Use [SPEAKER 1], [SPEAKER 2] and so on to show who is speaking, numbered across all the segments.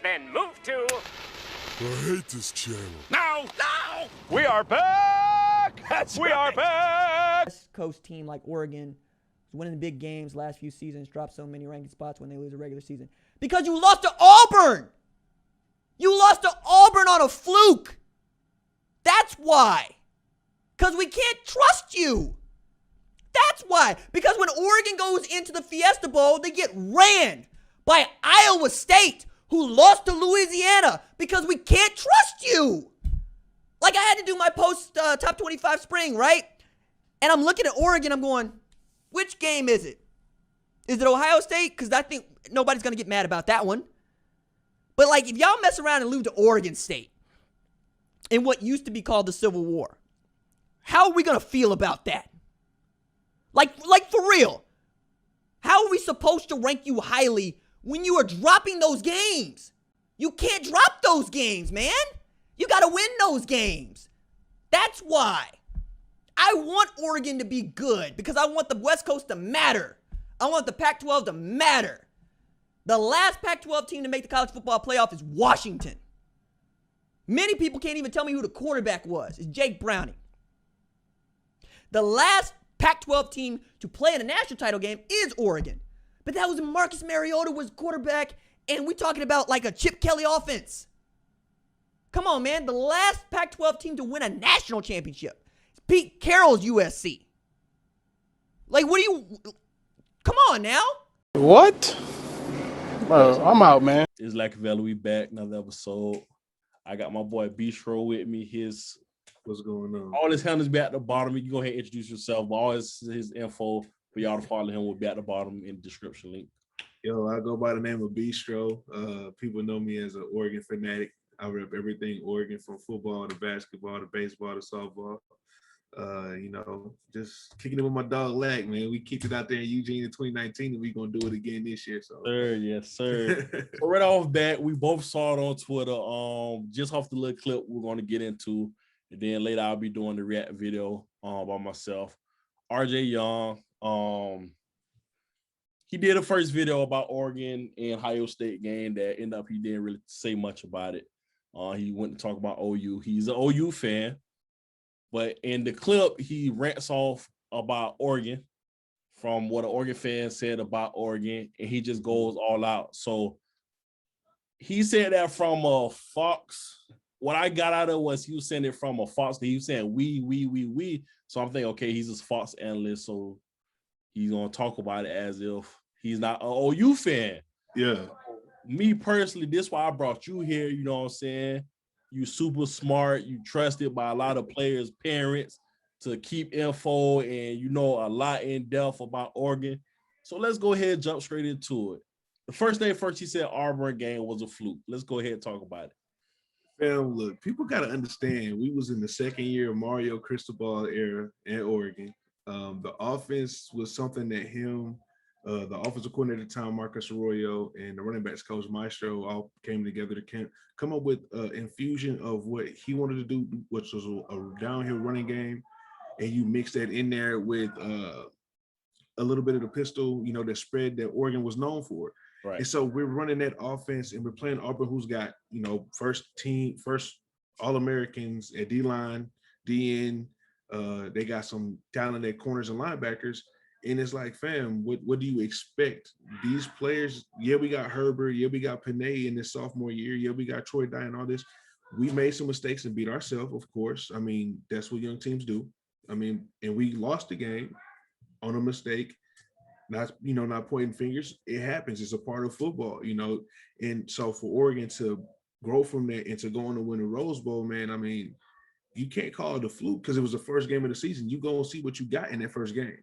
[SPEAKER 1] Then move to...
[SPEAKER 2] I hate this channel.
[SPEAKER 1] No! No! We are back! We are back!
[SPEAKER 3] West Coast team like Oregon is winning the big games last few seasons, dropped so many ranking spots when they lose a regular season. Because you lost to Auburn! You lost to Auburn on a fluke! That's why. Because we can't trust you. That's why. Because when Oregon goes into the Fiesta Bowl, they get ran by Iowa State, who lost to Louisiana, because we can't trust you. Like, I had to do my post top 25 spring, right? And I'm looking at Oregon, I'm going, which game is it? Is it Ohio State? Because I think nobody's going to get mad about that one. But, like, if y'all mess around and lose to Oregon State in what used to be called the Civil War, how are we going to feel about that? Like for real. How are we supposed to rank you highly when you are dropping those games? You can't drop those games, man. You got to win those games. That's why. I want Oregon to be good because I want the West Coast to matter. I want the Pac-12 to matter. The last Pac-12 team to make the college football playoff is Washington. Many people can't even tell me who the quarterback was. It's Jake Browning. The last Pac-12 team to play in a national title game is Oregon. But that was when Marcus Mariota was quarterback, and we talking about like a Chip Kelly offense. Come on, man. The last Pac-12 team to win a national championship is Pete Carroll's USC. Like, what do you... Come on now.
[SPEAKER 4] What? Bro, I'm out, man.
[SPEAKER 5] It's Lackavelli. We back. Another episode. I got my boy B-Stro with me.
[SPEAKER 6] What's going on?
[SPEAKER 5] All his handles be at the bottom. You can go ahead and introduce yourself. But all his info for y'all to follow him will be at the bottom in the description link.
[SPEAKER 6] Yo, I go by the name of B-Stro. People know me as an Oregon fanatic. I rep everything Oregon, from football to basketball to baseball to softball. Just kicking it with my dog Lack, man. We kicked it out there in Eugene in 2019, and we're gonna do it again this year. So,
[SPEAKER 5] Yes, sir. So right off bat, we both saw it on Twitter. Just off the little clip we're gonna get into, and then later I'll be doing the react video by myself. RJ Young, he did a first video about Oregon and Ohio State game that ended up he didn't really say much about it. He went to talk about OU. He's an OU fan. But in the clip, he rants off about Oregon from what an Oregon fan said about Oregon, and he just goes all out. So he said that from a Fox. What I got out of it was he was saying it from a Fox. He was saying we. So I'm thinking, okay, he's a Fox analyst, so he's going to talk about it as if he's not an OU fan.
[SPEAKER 6] Yeah.
[SPEAKER 5] Me personally, this is why I brought you here, you know what I'm saying? You super smart. You trusted by a lot of players' parents to keep info and you know a lot in depth about Oregon. So let's go ahead and jump straight into it. The first thing first, he said Auburn game was a fluke. Let's go ahead and talk about it.
[SPEAKER 6] Fam, look, people got to understand, we was in the second year of Mario Cristobal era at Oregon. The offense was something that him, the offensive coordinator at the time, Marcus Arroyo, and the running backs coach Maestro all came together to come up with an infusion of what he wanted to do, which was a downhill running game. And you mix that in there with a little bit of the pistol, the spread that Oregon was known for.
[SPEAKER 5] Right.
[SPEAKER 6] And so we're running that offense, and we're playing Auburn, who's got, first All-Americans at D-line, DN. They got some talent at corners and linebackers. And it's like, fam, what do you expect? These players, yeah, we got Herbert, yeah, we got Panay in this sophomore year, yeah, we got Troy Dye and all this. We made some mistakes and beat ourselves, of course. I mean, that's what young teams do. I mean, and we lost the game on a mistake. Not pointing fingers. It happens. It's a part of football, And so for Oregon to grow from that and to go on to win the Rose Bowl, man, I mean, you can't call it a fluke because it was the first game of the season. You go and see what you got in that first game.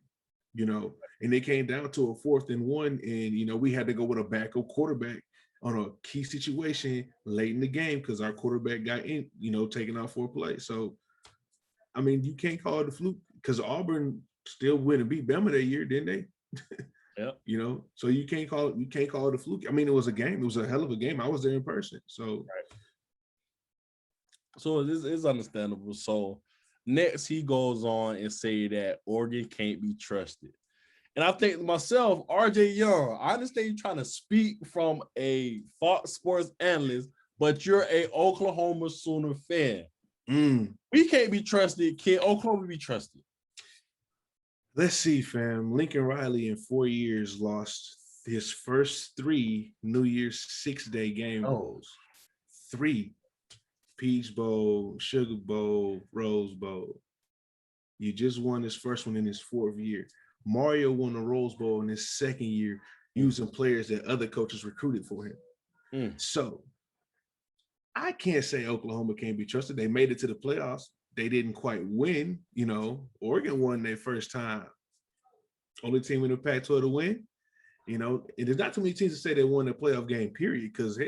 [SPEAKER 6] And they came down to a 4th and 1, and we had to go with a backup quarterback on a key situation late in the game because our quarterback got in, taken out for a play. So, I mean, you can't call it a fluke because Auburn still went and beat Bama that year, didn't they?
[SPEAKER 5] Yeah.
[SPEAKER 6] So you can't call it a fluke. I mean, it was a game. It was a hell of a game. I was there in person. So,
[SPEAKER 5] right. So it's understandable. So next he goes on and say that Oregon can't be trusted. And I think to myself, RJ Young, I understand you're trying to speak from a Fox Sports analyst, but you're a Oklahoma Sooner fan. We can't be trusted. Can Oklahoma be trusted?
[SPEAKER 6] Let's see, fam. Lincoln Riley in 4 years lost his first 3 New Year's 6-day game bowls. 3. Peach Bowl, Sugar Bowl, Rose Bowl. You just won his first one in his 4th year. Mario won the Rose Bowl in his 2nd year using players that other coaches recruited for him. So I can't say Oklahoma can't be trusted. They made it to the playoffs. They didn't quite win. You know, Oregon won their first time. Only team in the Pac-12 to win. You know, and there's not too many teams to say they won the playoff game, period, because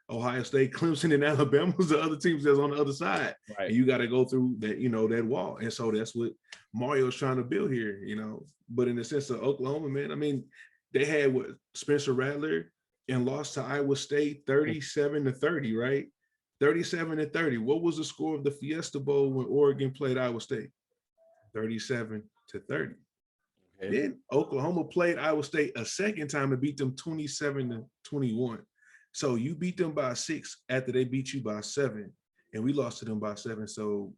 [SPEAKER 6] Ohio State, Clemson, and Alabama was the other teams that's on the other side. Right. And you got to go through that, you know, that wall. And so that's what Mario's trying to build here, you know. But in the sense of Oklahoma, man, I mean, they had what, Spencer Rattler and lost to Iowa State 37-30, right? 37-30. What was the score of the Fiesta Bowl when Oregon played Iowa State? 37-30. Okay. Then Oklahoma played Iowa State a second time and beat them 27-21. So you beat them by 6 after they beat you by 7, and we lost to them by 7. So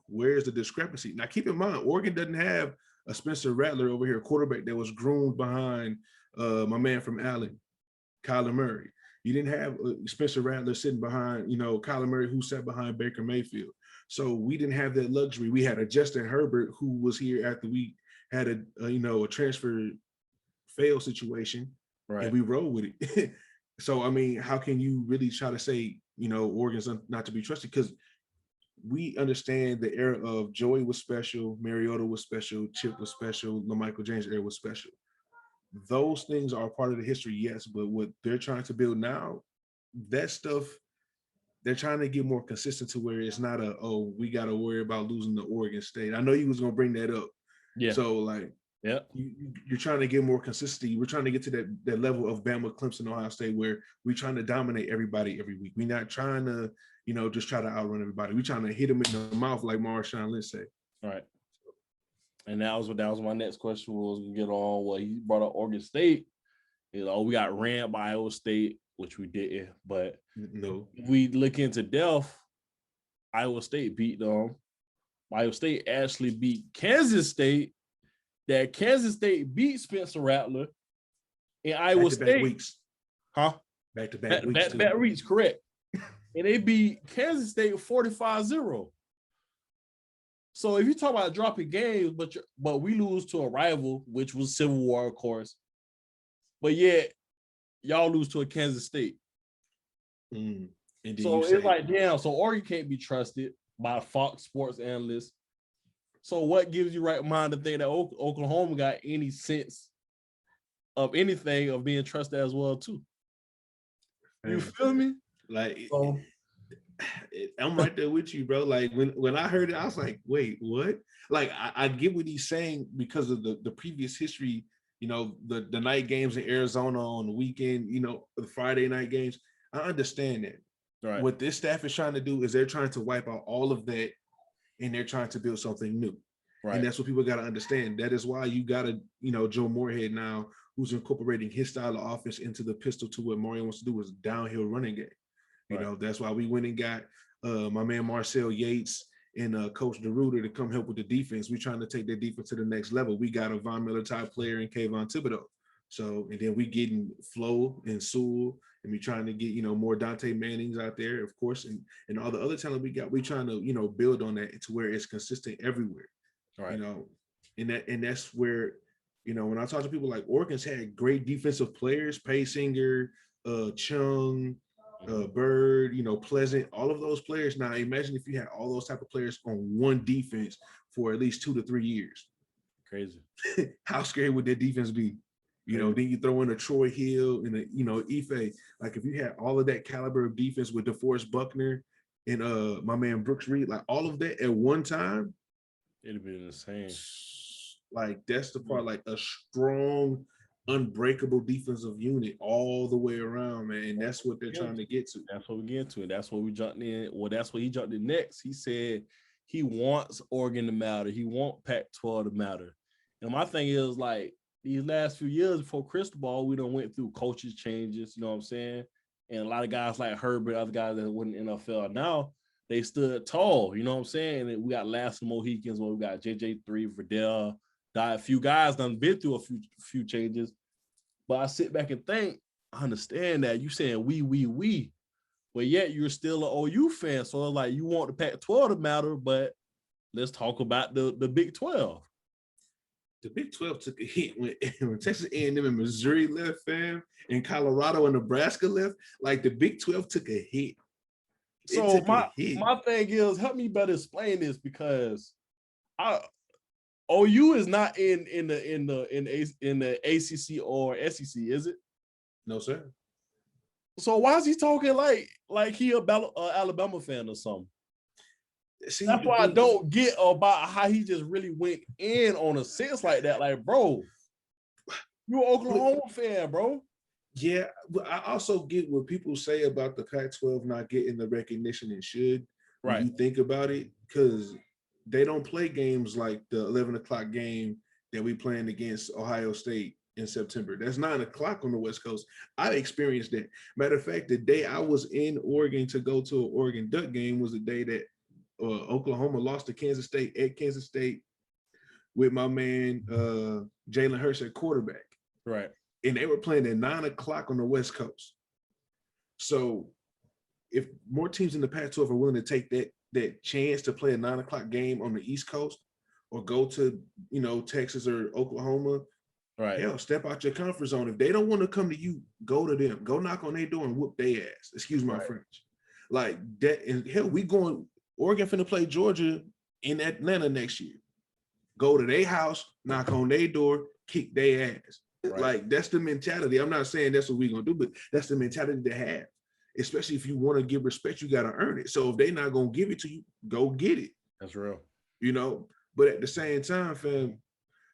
[SPEAKER 6] where's the discrepancy? Now, keep in mind, Oregon doesn't have a Spencer Rattler over here, a quarterback that was groomed behind my man from Allen, Kyler Murray. You didn't have Spencer Rattler sitting behind, you know, Kyler Murray, who sat behind Baker Mayfield. So we didn't have that luxury. We had a Justin Herbert who was here after we had a transfer fail situation, right? And we rolled with it. So, I mean, how can you really try to say, you know, Oregon's not to be trusted? Because we understand the era of Joey was special, Mariota was special, Chip was special, LaMichael James era was special. Those things are part of the history, yes, but what they're trying to build now, that stuff, they're trying to get more consistent to where it's not we got to worry about losing to Oregon State. I know you was going to bring that up. Yeah. So, like, yeah, you're trying to get more consistency. We're trying to get to that level of Bama, Clemson, Ohio State, where we're trying to dominate everybody every week. We're not trying to, you know, just try to outrun everybody. We're trying to hit them in the mouth like Marshawn Lynch said.
[SPEAKER 5] All right. And that was my next question was to get on what he brought up Oregon State. You know, we got ran by Iowa State, which we didn't, but no, we look into depth. Iowa State beat them. Iowa State actually beat Kansas State. That Kansas State beat Spencer Rattler and Iowa State.
[SPEAKER 6] Weeks.
[SPEAKER 5] Huh?
[SPEAKER 6] Back-to-back weeks.
[SPEAKER 5] Back-to-back weeks, correct. And they beat Kansas State 45-0. So if you talk about dropping games, but we lose to a rival, which was Civil War, of course. But yet, y'all lose to a Kansas State. So it's like, damn, so Oregon can't be trusted by Fox Sports analysts. So what gives you right mind to think that Oklahoma got any sense of anything of being trusted as well too? You feel me?
[SPEAKER 6] Like, I'm right there with you, bro. Like when I heard it, I was like, wait, what? Like I get what he's saying because of the previous history, you know, the night games in Arizona on the weekend, you know, the Friday night games. I understand that. Right. What this staff is trying to do is they're trying to wipe out all of that and they're trying to build something new. Right. And that's what people got to understand. That is why you got to, you know, Joe Moorhead now, who's incorporating his style of offense into the pistol to what Mario wants to do is downhill running game. You know, that's why we went and got my man Marcel Yates and Coach DeRuiter to come help with the defense. We're trying to take their defense to the next level. We got a Von Miller type player in Kayvon Thibodeau. So, and then we getting Flo and Sewell, and we trying to get, you know, more Dante Mannings out there, of course, and all the other talent we got. We trying to, you know, build on that to where it's consistent everywhere. Right. You know, and that's where, you know, when I talk to people like Oregon's had great defensive players, Paysinger, Chung, Bird, you know, Pleasant, all of those players. Now imagine if you had all those type of players on one defense for at least 2 to 3 years.
[SPEAKER 5] Crazy.
[SPEAKER 6] How scary would that defense be? You know, then you throw in a Troy Hill and a, you know, Ife. Like if you had all of that caliber of defense with DeForest Buckner and my man Brooks Reed, like all of that at one time,
[SPEAKER 5] it'd be insane.
[SPEAKER 6] Like that's the part, like a strong, unbreakable defensive unit all the way around, man. And that's what they're trying to get to.
[SPEAKER 5] That's what we get to. And that's what we jumped in. Well, that's what he jumped in next. He said he wants Oregon to matter. He wants Pac-12 to matter. And my thing is like, these last few years before Cristobal, we done went through coaches changes, you know what I'm saying? And a lot of guys like Herbert, other guys that went in the NFL now, they stood tall, you know what I'm saying? And we got last Mohicans, where we got JJ3, Verdell, a few guys done been through a few changes. But I sit back and think, I understand that you saying we, but yet you're still an OU fan. So it's like you want the Pac-12 to matter, but let's talk about the Big 12.
[SPEAKER 6] The Big 12 took a hit when Texas A&M and Missouri left, fam, and Colorado and Nebraska left. Like the Big 12 took a hit.
[SPEAKER 5] So my thing is, help me better explain this, because OU is not in the ACC or SEC, is it?
[SPEAKER 6] No, sir.
[SPEAKER 5] So why is he talking like he a Alabama fan or something?
[SPEAKER 6] See,
[SPEAKER 5] that's why I don't get about how he just really went in on a sense like that. Like, bro, you're an Oklahoma fan, bro.
[SPEAKER 6] Yeah, but I also get what people say about the Pac-12 not getting the recognition it should.
[SPEAKER 5] Right.
[SPEAKER 6] When you think about it, because they don't play games like the 11 o'clock game that we playing against Ohio State in September. That's 9 o'clock on the West Coast. I experienced that. Matter of fact, the day I was in Oregon to go to an Oregon Duck game was the day that Oklahoma lost to Kansas State at Kansas State with my man Jalen Hurts at quarterback.
[SPEAKER 5] Right.
[SPEAKER 6] And they were playing at 9 o'clock on the West Coast. So if more teams in the Pac-12 are willing to take that chance to play a 9 o'clock game on the East Coast or go to, Texas or Oklahoma,
[SPEAKER 5] right?
[SPEAKER 6] Hell, step out your comfort zone. If they don't want to come to you, go to them. Go knock on their door and whoop their ass. Excuse my French. Like that. And hell, Oregon finna play Georgia in Atlanta next year. Go to their house, knock on their door, kick their ass. Right. Like that's the mentality. I'm not saying that's what we're gonna do, but that's the mentality to have. Especially if you want to give respect, you gotta earn it. So if they're not gonna give it to you, go get it.
[SPEAKER 5] That's real.
[SPEAKER 6] But at the same time, fam,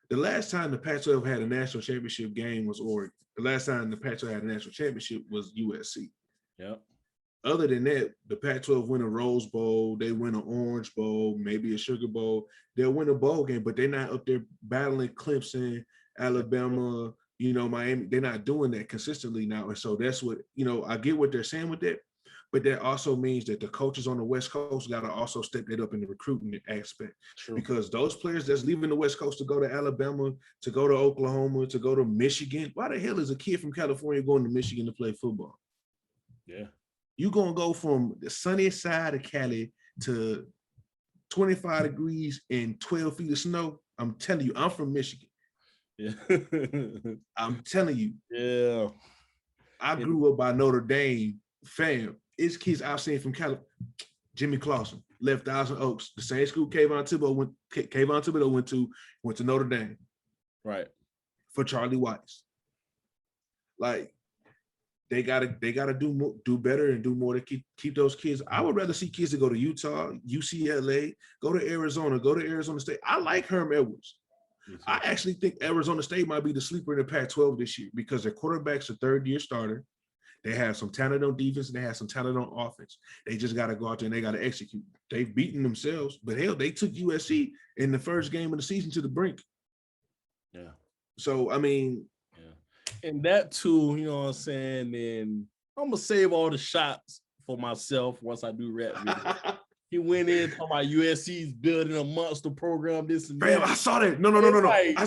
[SPEAKER 6] the last time the Pac-12 had a national championship game was Oregon. The last time the Pac-12 had a national championship was USC.
[SPEAKER 5] Yep.
[SPEAKER 6] Other than that, the Pac-12 win a Rose Bowl, they win an Orange Bowl, maybe a Sugar Bowl. They'll win a bowl game, but they're not up there battling Clemson, Alabama, Miami. They're not doing that consistently now. And so that's what, I get what they're saying with that, but that also means that the coaches on the West Coast got to also step it up in the recruiting aspect.
[SPEAKER 5] True.
[SPEAKER 6] Because those players that's leaving the West Coast to go to Alabama, to go to Oklahoma, to go to Michigan, why the hell is a kid from California going to Michigan to play football?
[SPEAKER 5] Yeah.
[SPEAKER 6] You're going to go from the sunniest side of Cali to 25 degrees and 12 feet of snow. I'm telling you, I'm from Michigan.
[SPEAKER 5] Yeah.
[SPEAKER 6] I'm telling you.
[SPEAKER 5] Yeah.
[SPEAKER 6] I grew up by Notre Dame, fam. It's kids I've seen from California. Jimmy Clausen left Thousand Oaks, the same school Kayvon Thibodeau went to Notre Dame.
[SPEAKER 5] Right.
[SPEAKER 6] For Charlie Weiss. Like, they gotta do better and do more to keep those kids. I would rather see kids that go to Utah, UCLA, go to Arizona State. I like Herm Edwards. I actually think Arizona State might be the sleeper in the Pac-12 this year because their quarterback's a third-year starter. They have some talent on defense and they have some talent on offense. They just got to go out there and they got to execute. They've beaten themselves, but hell, they took USC in the first game of the season to the brink.
[SPEAKER 5] Yeah.
[SPEAKER 6] So, I mean,
[SPEAKER 5] and that too, you know what I'm saying? And I'm gonna save all the shots for myself once I do rap video. He went in talking about USC's building a monster program. This and that.
[SPEAKER 6] Fam, I saw that. No.
[SPEAKER 5] Like,
[SPEAKER 6] I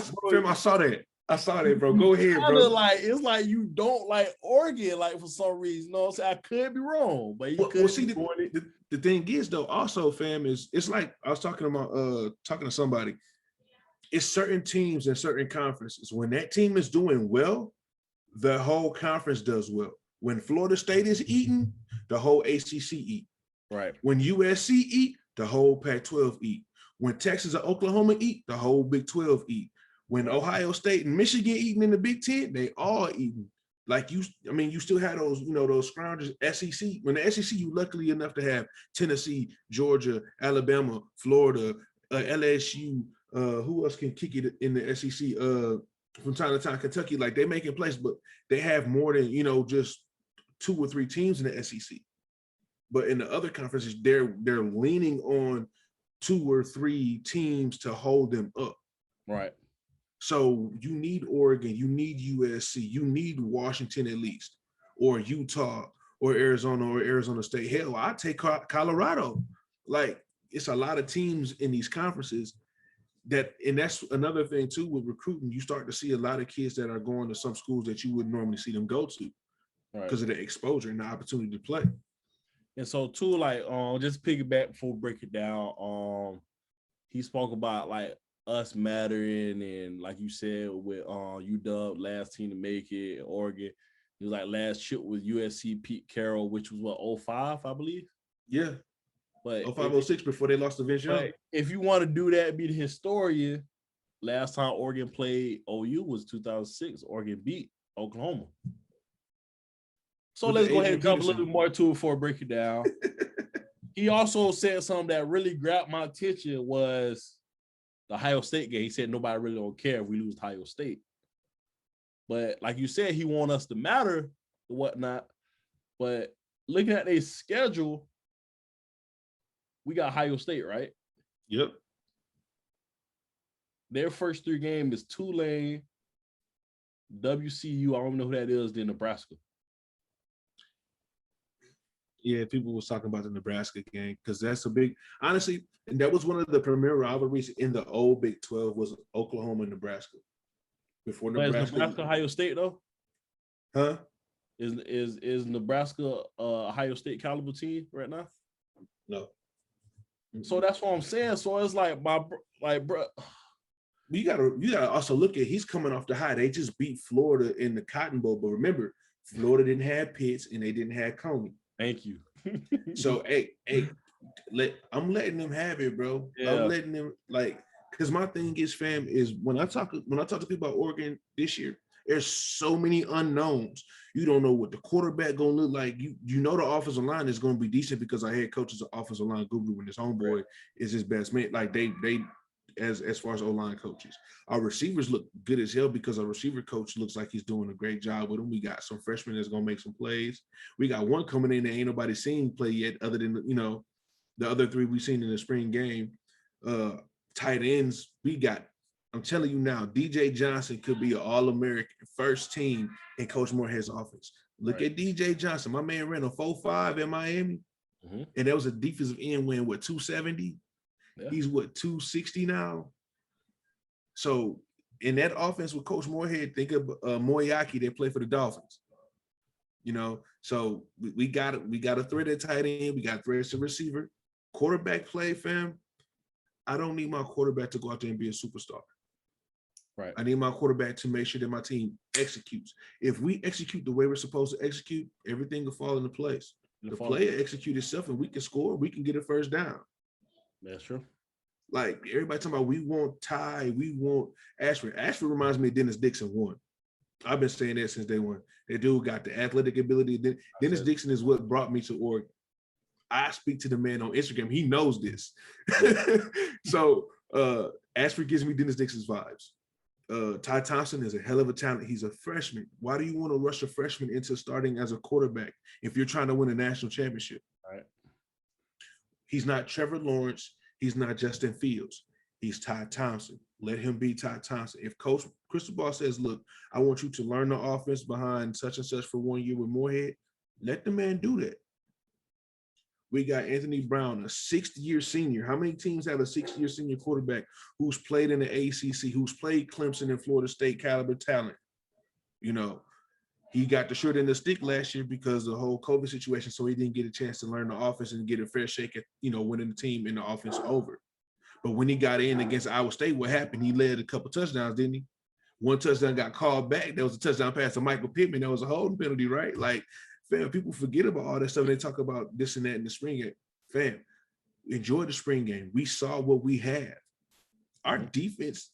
[SPEAKER 6] saw that. I saw that, bro. Go ahead, bro.
[SPEAKER 5] Like it's like you don't like Oregon, like for some reason. You know what I'm saying? I could be wrong, but you could
[SPEAKER 6] see the thing is though, also, fam, is it's like I was talking to somebody. It's certain teams and certain conferences. When that team is doing well, the whole conference does well. When Florida State is eating, the whole ACC eat.
[SPEAKER 5] Right.
[SPEAKER 6] When USC eat, the whole Pac-12 eat. When Texas or Oklahoma eat, the whole Big 12 eat. When Ohio State and Michigan eating in the Big 10, they all eating. Like you still have those, those scroungers, SEC. When the SEC, you luckily enough to have Tennessee, Georgia, Alabama, Florida, LSU. Who else can kick it in the SEC? From time to time, Kentucky, like they making plays, but they have more than, just 2 or 3 teams in the SEC. But in the other conferences, they're leaning on 2 or 3 teams to hold them up.
[SPEAKER 5] Right.
[SPEAKER 6] So you need Oregon, you need USC, you need Washington at least, or Utah, or Arizona State. Hell, I take Colorado. Like, it's a lot of teams in these conferences and that's another thing too with recruiting. You start to see a lot of kids that are going to some schools that you wouldn't normally see them go to because of the exposure and the opportunity to play.
[SPEAKER 5] And so too, like, just piggyback before we break it down. He spoke about like us mattering, and like you said with UW, last team to make it, Oregon. It was like last trip with USC Pete Carroll, which was what, 05, I believe.
[SPEAKER 6] Yeah.
[SPEAKER 5] But
[SPEAKER 6] 05-06 before they lost to Vince Young.
[SPEAKER 5] If you want to do that, be the historian, last time Oregon played OU was 2006. Oregon beat Oklahoma. So let's go ahead and jump a little bit more to it before I break it down. He also said something that really grabbed my attention was the Ohio State game. He said nobody really don't care if we lose to Ohio State. But like you said, he want us to matter and whatnot. But looking at their schedule, we got Ohio State, right?
[SPEAKER 6] Yep.
[SPEAKER 5] Their first 3 games is Tulane, WCU, I don't know who that is, then Nebraska.
[SPEAKER 6] Yeah, people was talking about the Nebraska game because that's a big, honestly, and that was one of the premier rivalries in the old Big 12 was Oklahoma and Nebraska. Before Nebraska.
[SPEAKER 5] Is Nebraska Ohio State though?
[SPEAKER 6] Huh?
[SPEAKER 5] Is Nebraska Ohio State caliber team right now?
[SPEAKER 6] No.
[SPEAKER 5] So that's what I'm saying. So it's like bro.
[SPEAKER 6] You gotta also look at, he's coming off the high. They just beat Florida in the Cotton Bowl, but remember, Florida didn't have Pitts and they didn't have Comey.
[SPEAKER 5] Thank you.
[SPEAKER 6] So I'm letting them have it, bro. Yeah. I'm letting them, like, because my thing is, fam, is when I talk to people about Oregon this year, there's so many unknowns. You don't know what the quarterback gonna look like. You know the offensive line is gonna be decent because our head coach is an offensive line guru and his homeboy is his best man. Like they as far as O-line coaches. Our receivers look good as hell because our receiver coach looks like he's doing a great job with them. We got some freshmen that's gonna make some plays. We got one coming in that ain't nobody seen play yet, other than the other 3 we've seen in the spring game. Tight ends, I'm telling you now, DJ Johnson could be an All-American first team in Coach Moorhead's offense. Look at DJ Johnson. My man ran a 4.5 in Miami, and that was a defensive end win, 270? Yeah. He's 260 now. So in that offense with Coach Moorhead, think of Moyaki that played for the Dolphins. So we got a threat at tight end. We got threats to receiver. Quarterback play, fam. I don't need my quarterback to go out there and be a superstar. Right. I need my quarterback to make sure that my team executes. If we execute the way we're supposed to execute, everything will fall into place. The player execute itself and we can score, we can get a first down.
[SPEAKER 5] That's true.
[SPEAKER 6] Like everybody talking about, we want Ty, we want Ashford. Ashford reminds me of Dennis Dixon 1. I've been saying that since day one. That dude got the athletic ability. Dennis Dixon is what brought me to Oregon. I speak to the man on Instagram. He knows this. So Ashford gives me Dennis Dixon's vibes. Ty Thompson is a hell of a talent. He's a freshman. Why do you want to rush a freshman into starting as a quarterback if you're trying to win a national championship? Right. He's not Trevor Lawrence. He's not Justin Fields. He's Ty Thompson. Let him be Ty Thompson. If Coach Cristobal says, look, I want you to learn the offense behind such and such for 1 year with Moorhead, let the man do that. We got Anthony Brown, a 6th-year senior. How many teams have a 6th-year senior quarterback who's played in the ACC, who's played Clemson and Florida State caliber talent? He got the short end of the stick last year because of the whole COVID situation, so he didn't get a chance to learn the offense and get a fair shake at, winning the team and the offense over. But when he got in against Iowa State, what happened? He led a couple touchdowns, didn't he? One touchdown got called back. That was a touchdown pass to Michael Pittman. That was a holding penalty, right? Like, fam, people forget about all that stuff. They talk about this and that in the spring game. Fam, enjoy the spring game. We saw what we have. Our defense,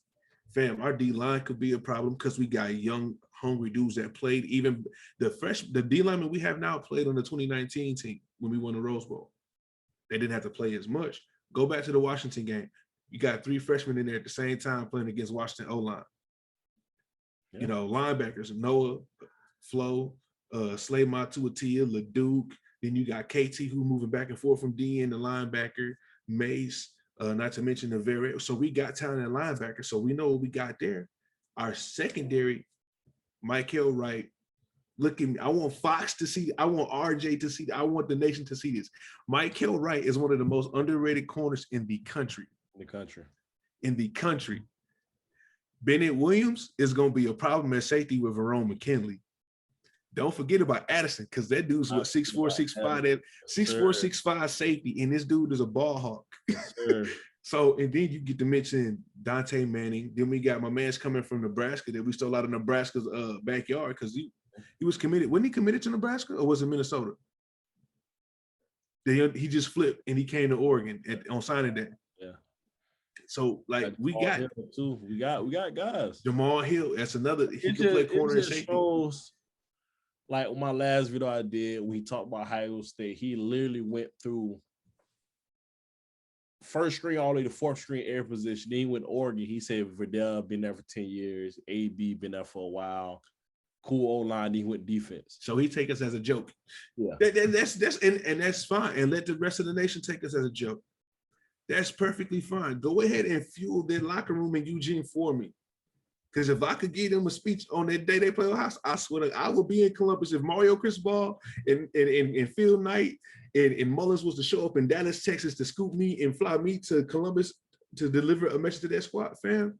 [SPEAKER 6] fam, our D-line could be a problem because we got young, hungry dudes that played. Even the D-linemen we have now played on the 2019 team when we won the Rose Bowl. They didn't have to play as much. Go back to the Washington game. You got 3 freshmen in there at the same time playing against Washington O-line. Yeah. Linebackers, Noah, Flo, Slay Matuatia, LeDuc. Then you got KT who moving back and forth from DN to linebacker, Mace, not to mention the very. So we got talent in linebacker. So we know what we got there. Our secondary, Michael Wright. Look at me. I want Fox to see. I want RJ to see. I want the nation to see this. Michael Wright is one of the most underrated corners in the country. In the country. Bennett Williams is going to be a problem at safety with Verone McKinley. Don't forget about Addison, because that dude's what 6'4", 6'5", that 6'4", 6'5" safety, and this dude is a ball hawk. So, and then you get to mention Dante Manning. Then we got my man's coming from Nebraska that we stole out of Nebraska's backyard because he was committed. Wasn't he committed to Nebraska or was it Minnesota? He just flipped and he came to Oregon on signing day.
[SPEAKER 5] Yeah.
[SPEAKER 6] So like we got
[SPEAKER 5] guys.
[SPEAKER 6] Jamal Hill. That's another. He can play corner and safety.
[SPEAKER 5] Shows, like my last video I did, we talked about Ohio State. He literally went through first string all the way to fourth string every position. Then he went to Oregon. He said Verdell been there for 10 years. AB been there for a while. Cool old line. Then he went defense.
[SPEAKER 6] So he take us as a joke.
[SPEAKER 5] Yeah,
[SPEAKER 6] that's and that's fine. And let the rest of the nation take us as a joke. That's perfectly fine. Go ahead and fuel their locker room in Eugene for me. Because if I could give them a speech on that day they play Ohio, I swear I will be in Columbus. If Mario Cristobal and Phil Knight and Mullins was to show up in Dallas, Texas to scoop me and fly me to Columbus to deliver a message to that squad, fam,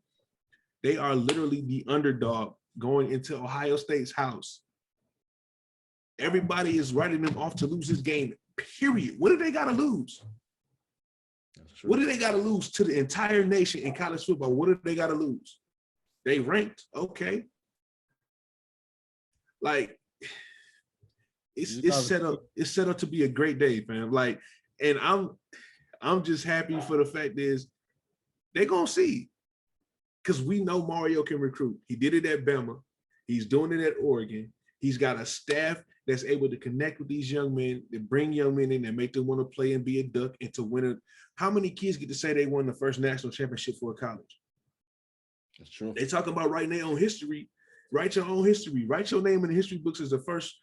[SPEAKER 6] they are literally the underdog going into Ohio State's house. Everybody is writing them off to lose this game, period. What do they got to lose? What do they got to lose to the entire nation in college football? What do they got to lose? They ranked, okay. Like it's set up to be a great day, fam. Like, and I'm just happy for the fact is they're gonna see. Because we know Mario can recruit. He did it at Bama. He's doing it at Oregon. He's got a staff that's able to connect with these young men, that bring young men in and make them want to play and be a Duck and to win it. How many kids get to say they won the first national championship for a college?
[SPEAKER 5] That's true.
[SPEAKER 6] They talk about writing their own history. Write your own history. Write your name in the history books as the first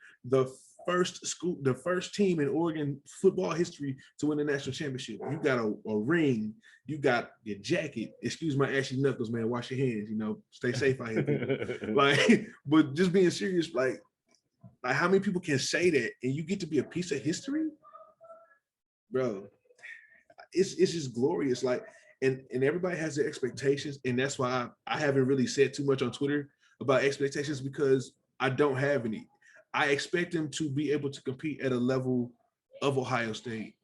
[SPEAKER 6] team in Oregon football history to win the national championship. You got a ring. You got your jacket. Excuse my ashy knuckles, man. Wash your hands. Stay safe out here. Like, but just being serious, like how many people can say that and you get to be a piece of history, bro? It's just glorious. Like. And everybody has their expectations, and that's why I haven't really said too much on Twitter about expectations because I don't have any. I expect them to be able to compete at a level of Ohio State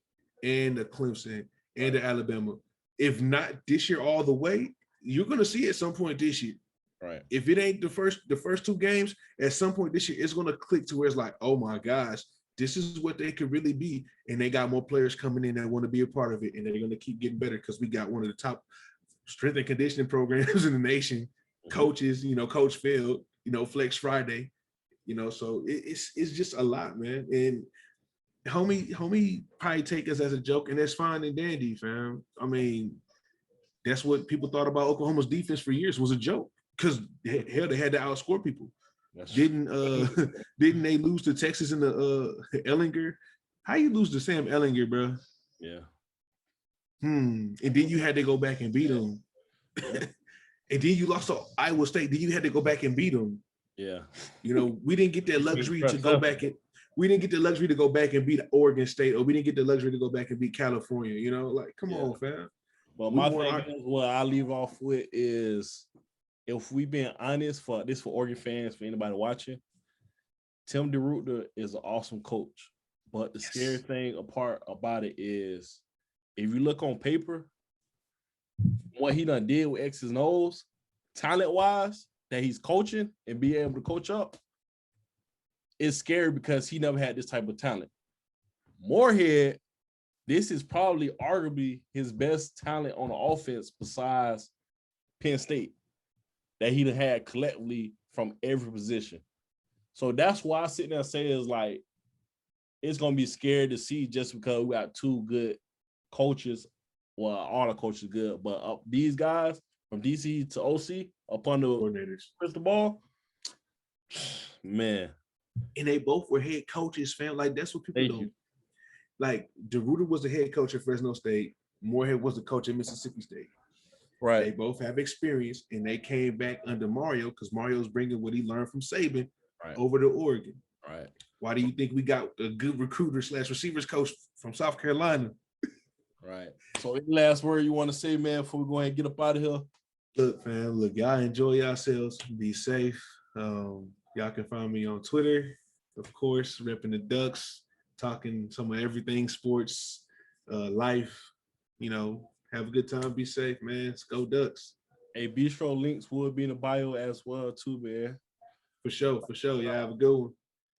[SPEAKER 6] and the Clemson and the Alabama. If not this year all the way, you're going to see at some point this year.
[SPEAKER 5] Right.
[SPEAKER 6] If it ain't the first two games, at some point this year, it's going to click to where it's like, oh my gosh, this is what they could really be. And they got more players coming in that want to be a part of it. And they're going to keep getting better because we got one of the top strength and conditioning programs in the nation. Coaches, Coach Phil, Flex Friday, so it's just a lot, man. And homie probably take us as a joke, and that's fine and dandy, fam. I mean, that's what people thought about Oklahoma's defense for years was a joke because hell, they had to outscore people. Didn't they lose to Texas in the Ellinger? How you lose to Sam Ellinger, bro?
[SPEAKER 5] Yeah.
[SPEAKER 6] And then you had to go back and beat them. And then you lost to Iowa State. Then you had to go back and beat them.
[SPEAKER 5] Yeah.
[SPEAKER 6] We didn't get that luxury to go back and beat Oregon State, or we didn't get the luxury to go back and beat California. Like, come on, fam.
[SPEAKER 5] But my thing, what I leave off with is, if we being honest, for Oregon fans, for anybody watching, Tim DeRuyter is an awesome coach. But the scary thing about it is, if you look on paper, what he done did with X's and O's, talent-wise, that he's coaching and being able to coach up, it's scary because he never had this type of talent. Moorhead, this is probably arguably his best talent on the offense besides Penn State that he done had collectively from every position. So that's why I sit there and say is like, it's going to be scary to see just because we got two good coaches. Well, all the coaches are good, but these guys from DC to OC up on the coordinators, crystal ball, man.
[SPEAKER 6] And they both were head coaches, fam. Like, that's what people do. Like, DeRuyter was the head coach at Fresno State. Moorhead was the coach at Mississippi State.
[SPEAKER 5] Right.
[SPEAKER 6] They both have experience, and they came back under Mario because Mario's bringing what he learned from Saban over to Oregon.
[SPEAKER 5] Right.
[SPEAKER 6] Why do you think we got a good recruiter / receivers coach from South Carolina?
[SPEAKER 5] Right. So any last word you want to say, man, before we go ahead and get up out of here?
[SPEAKER 6] Look, fam, look, y'all enjoy yourselves. Be safe. Y'all can find me on Twitter, of course, repping the Ducks, talking some of everything sports, life. You know, have a good time. Be safe, man. Let's go Ducks.
[SPEAKER 5] Hey, B-Stro links will be in the bio as well, too, man.
[SPEAKER 6] For sure. Y'all have a good one.